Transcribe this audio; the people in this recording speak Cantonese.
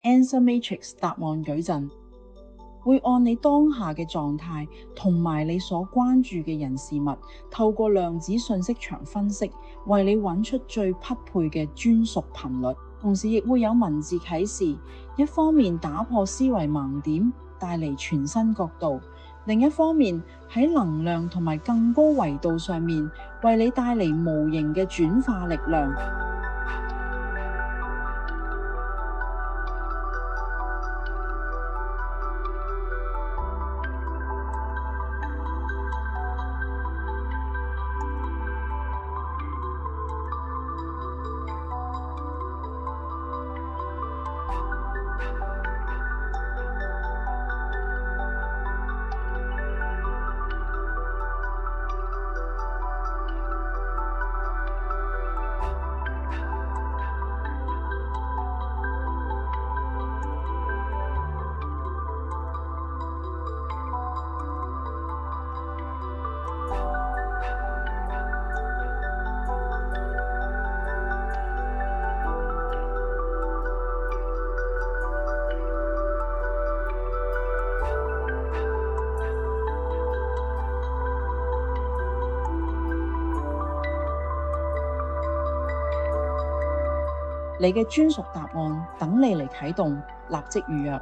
Answer Matrix 答案矩陣，會按你當下嘅狀態同埋你所關注嘅人事物，透過量子信息場分析，為你揾出最匹配嘅專屬頻率。同時亦會有文字啟示，一方面打破思維盲點，帶嚟全新角度；另一方面喺能量同埋更高維度上面，為你帶嚟無形嘅轉化力量。你嘅專屬答案等你嚟啟動，立即預約。